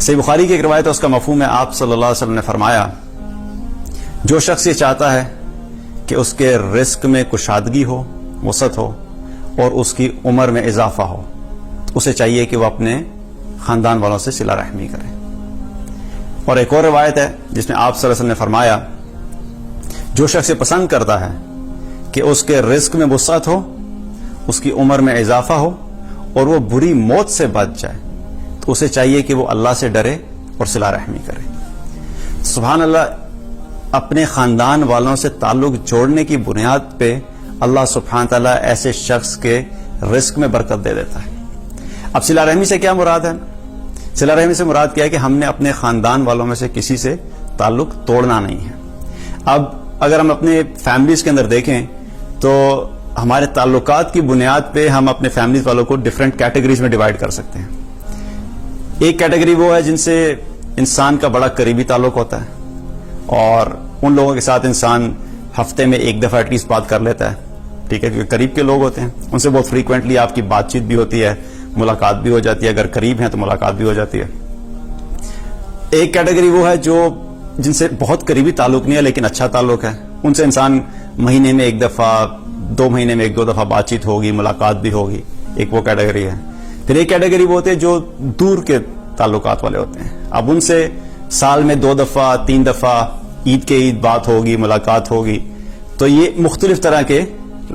صحیح بخاری کی ایک روایت ہے، اس کا مفہوم ہے آپ صلی اللہ علیہ وسلم نے فرمایا جو شخص یہ چاہتا ہے کہ اس کے رزق میں کشادگی ہو، وسعت ہو اور اس کی عمر میں اضافہ ہو، اسے چاہیے کہ وہ اپنے خاندان والوں سے صلہ رحمی کرے۔ اور ایک اور روایت ہے جس میں آپ صلی اللہ علیہ وسلم نے فرمایا جو شخص یہ پسند کرتا ہے کہ اس کے رزق میں وسعت ہو، اس کی عمر میں اضافہ ہو اور وہ بری موت سے بچ جائے، تو اسے چاہیے کہ وہ اللہ سے ڈرے اور صلہ رحمی کرے۔ سبحان اللہ، اپنے خاندان والوں سے تعلق جوڑنے کی بنیاد پہ اللہ سبحانہ تعالیٰ ایسے شخص کے رزق میں برکت دے دیتا ہے۔ اب صلہ رحمی سے کیا مراد ہے؟ صلہ رحمی سے مراد کیا ہے کہ ہم نے اپنے خاندان والوں میں سے کسی سے تعلق توڑنا نہیں ہے۔ اب اگر ہم اپنے فیملیز کے اندر دیکھیں تو ہمارے تعلقات کی بنیاد پہ ہم اپنے فیملیز والوں کو ڈفرینٹ کیٹیگریز میں ڈیوائڈ کر سکتے ہیں۔ ایک کیٹیگری وہ ہے جن سے انسان کا بڑا قریبی تعلق ہوتا ہے اور ان لوگوں کے ساتھ انسان ہفتے میں ایک دفعہ ایٹ لیسٹ بات کر لیتا ہے، ٹھیک ہے، کیونکہ قریب کے لوگ ہوتے ہیں، ان سے بہت فریکوینٹلی آپ کی بات چیت بھی ہوتی ہے، ملاقات بھی ہو جاتی ہے، اگر قریب ہیں تو ملاقات بھی ہو جاتی ہے۔ ایک کیٹیگری وہ ہے جو جن سے بہت قریبی تعلق نہیں ہے لیکن اچھا تعلق ہے، ان سے انسان مہینے میں ایک دفعہ، 2 مہینے میں 1-2 دفعہ بات چیت ہوگی، ملاقات بھی ہوگی، ایک وہ کیٹیگری ہے۔ پھر ایک کیٹیگری وہ ہوتے ہیں جو دور کے تعلقات والے ہوتے ہیں، اب ان سے سال میں 2 دفعہ 3 دفعہ عید کے عید بات ہوگی، ملاقات ہوگی۔ تو یہ مختلف طرح کے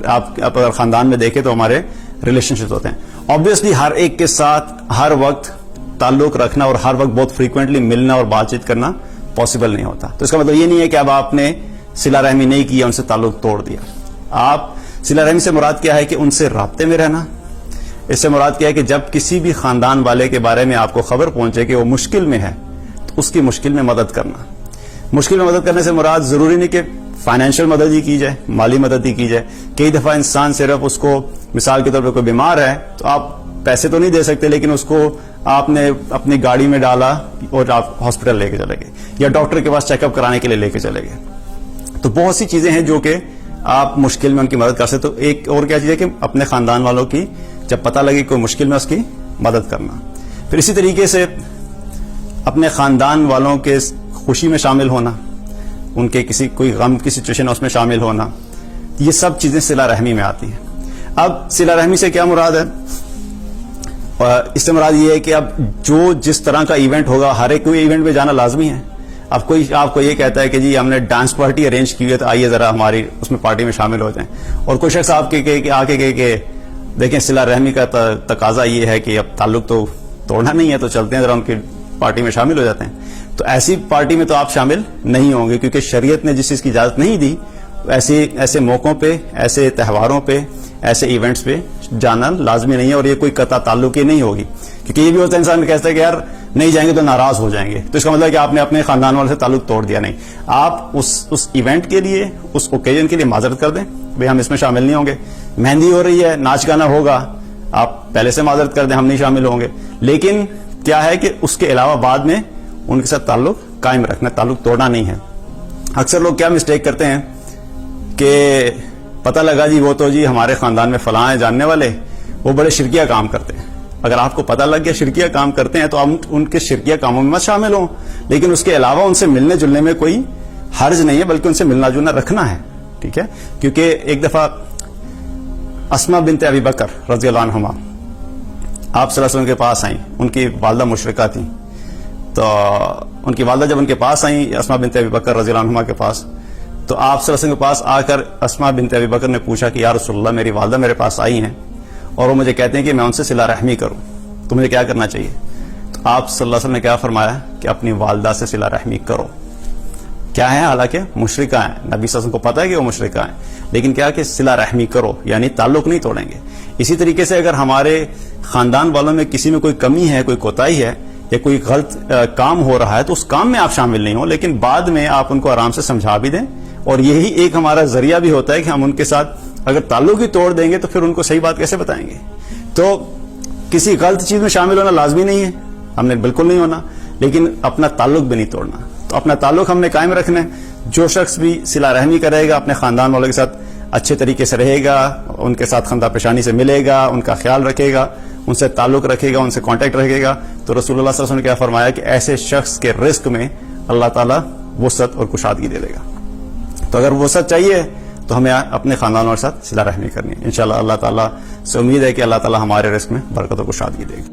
آپ اگر خاندان میں دیکھیں تو ہمارے ریلیشن شپ ہوتے ہیں۔ آبویسلی ہر ایک کے ساتھ ہر وقت تعلق رکھنا اور ہر وقت بہت فریکوینٹلی ملنا اور بات چیت کرنا پاسبل نہیں ہوتا، تو اس کا مطلب یہ نہیں ہے کہ اب آپ نے صلہ رحمی نہیں کیا، ان سے تعلق توڑ دیا۔ آپ صلہ رحمی سے مراد کیا ہے کہ ان سے رابطے میں رہنا۔ اس سے مراد کیا ہے کہ جب کسی بھی خاندان والے کے بارے میں آپ کو خبر پہنچے کہ وہ مشکل میں ہے تو اس کی مشکل میں مدد کرنا۔ مشکل میں مدد کرنے سے مراد ضروری نہیں کہ فائنینشیل مدد ہی کی جائے، مالی مدد ہی کی جائے۔ کئی دفعہ انسان صرف اس کو، مثال کے طور پہ کوئی بیمار ہے تو آپ پیسے تو نہیں دے سکتے لیکن اس کو آپ نے اپنی گاڑی میں ڈالا اور آپ ہاسپٹل لے کے چلے گئے یا ڈاکٹر کے پاس چیک اپ کرانے کے لیے لے کے چلے گئے۔ تو بہت سی چیزیں ہیں جو کہ آپ مشکل میں ان کی مدد کر سکتے۔ تو ایک اور کیا چیز ہے کہ اپنے خاندان والوں کی جب پتہ لگے کوئی مشکل میں اس کی مدد کرنا۔ پھر اسی طریقے سے اپنے خاندان والوں کے خوشی میں شامل ہونا، ان کے کسی کوئی غم کی سچویشن اس میں شامل ہونا، یہ سب چیزیں صلہ رحمی میں آتی ہیں۔ اب صلہ رحمی سے کیا مراد ہے؟ اس سے مراد یہ ہے کہ اب جو جس طرح کا ایونٹ ہوگا، ہر ایک کوئی ایونٹ میں جانا لازمی ہے۔ اب کوئی آپ کو یہ کہتا ہے کہ جی ہم نے ڈانس پارٹی ارینج کی ہے تو آئیے ذرا ہماری اس میں پارٹی میں شامل ہو جائیں، اور کوئی شخص آپ کے آگے کہ دیکھیں صلہ رحمی کا تقاضا یہ ہے کہ اب تعلق تو توڑنا نہیں ہے تو چلتے ہیں ذرا ان کی پارٹی میں شامل ہو جاتے ہیں، تو ایسی پارٹی میں تو آپ شامل نہیں ہوں گے، کیونکہ شریعت نے جس چیز کی اجازت نہیں دی ایسے موقعوں پہ، ایسے تہواروں پہ، ایسے ایونٹس پہ جانا لازمی نہیں ہے، اور یہ کوئی قطع تعلق ہی نہیں ہوگی۔ کیونکہ یہ بھی ہوتا ہے انسان کہتا ہے کہ یار نہیں جائیں گے تو ناراض ہو جائیں گے، تو اس کا مطلب ہے کہ آپ نے اپنے خاندان والوں سے تعلق توڑ دیا۔ نہیں، آپ اس ایونٹ کے لیے، اس اوکیزن کے لیے معذرت کر دیں، بھئی ہم اس میں شامل نہیں ہوں گے۔ مہندی ہو رہی ہے، ناچ گانا ہوگا، آپ پہلے سے معذرت کر دیں ہم نہیں شامل ہوں گے، لیکن کیا ہے کہ اس کے علاوہ بعد میں ان کے ساتھ تعلق قائم رکھنا، تعلق توڑنا نہیں ہے۔ اکثر لوگ کیا مسٹیک کرتے ہیں کہ پتہ لگا جی وہ تو جی ہمارے خاندان میں فلاں ہیں جاننے والے، وہ بڑے شرکیہ کام کرتے ہیں۔ اگر آپ کو پتہ لگ گیا شرکیہ کام کرتے ہیں تو آپ ان کے شرکیہ کاموں میں مت شامل ہوں، لیکن اس کے علاوہ ان سے ملنے جلنے میں کوئی حرج نہیں ہے، بلکہ ان سے ملنا جلنا رکھنا ہے، ٹھیک ہے۔ کیونکہ ایک دفعہ اسماء بنت ابی بکر رضی اللہ عنہما آپ صلی اللہ علیہ وسلم کے پاس آئیں، ان کی والدہ مشرکہ تھیں، تو ان کی والدہ جب ان کے پاس آئیں اسماء بنت ابی بکر رضی اللہ عنہما کے پاس، تو آپ صلی اللہ علیہ وسلم کے پاس آ کر اسماء بنت ابی بکر نے پوچھا کہ یا رسول اللہ میری والدہ میرے پاس آئی ہیں اور وہ مجھے کہتے ہیں کہ میں ان سے صلہ رحمی کروں، تو مجھے کیا کرنا چاہیے؟ تو آپ صلی اللہ علیہ وسلم نے کیا فرمایا کہ اپنی والدہ سے صلہ رحمی کرو۔ کیا ہے؟ حالانکہ مشرکہ ہیں، نبی صلی اللہ علیہ وسلم کو پتہ ہے کہ وہ مشرکہ ہیں، لیکن کیا کہ صلہ رحمی کرو، یعنی تعلق نہیں توڑیں گے۔ اسی طریقے سے اگر ہمارے خاندان والوں میں کسی میں کوئی کمی ہے، کوئی کوتاہی ہے یا کوئی غلط کام ہو رہا ہے تو اس کام میں آپ شامل نہیں ہوں، لیکن بعد میں آپ ان کو آرام سے سمجھا بھی دیں، اور یہی ایک ہمارا ذریعہ بھی ہوتا ہے کہ ہم ان کے ساتھ اگر تعلق ہی توڑ دیں گے تو پھر ان کو صحیح بات کیسے بتائیں گے۔ تو کسی غلط چیز میں شامل ہونا لازمی نہیں ہے، ہم نے بالکل نہیں ہونا، لیکن اپنا تعلق بھی نہیں توڑنا۔ تو اپنا تعلق ہم نے قائم رکھنا ہے۔ جو شخص بھی صلہ رحمی کرے گا، اپنے خاندان والوں کے ساتھ اچھے طریقے سے رہے گا، ان کے ساتھ خندہ پیشانی سے ملے گا، ان کا خیال رکھے گا، ان سے تعلق رکھے گا, ان سے کانٹیکٹ رکھے گا, تو رسول اللہ صلی اللہ علیہ وسلم نے کیا فرمایا کہ ایسے شخص کے رزق میں اللہ تعالیٰ وسعت اور کشادگی دے دے گا. تو اگر وسعت چاہیے تو ہمیں اپنے خاندانوں کے ساتھ صلہ رحمی کرنی ہے. انشاءاللہ اللہ تعالیٰ سے امید ہے کہ اللہ تعالیٰ ہمارے رزق میں برکت و کشادگی دے گا.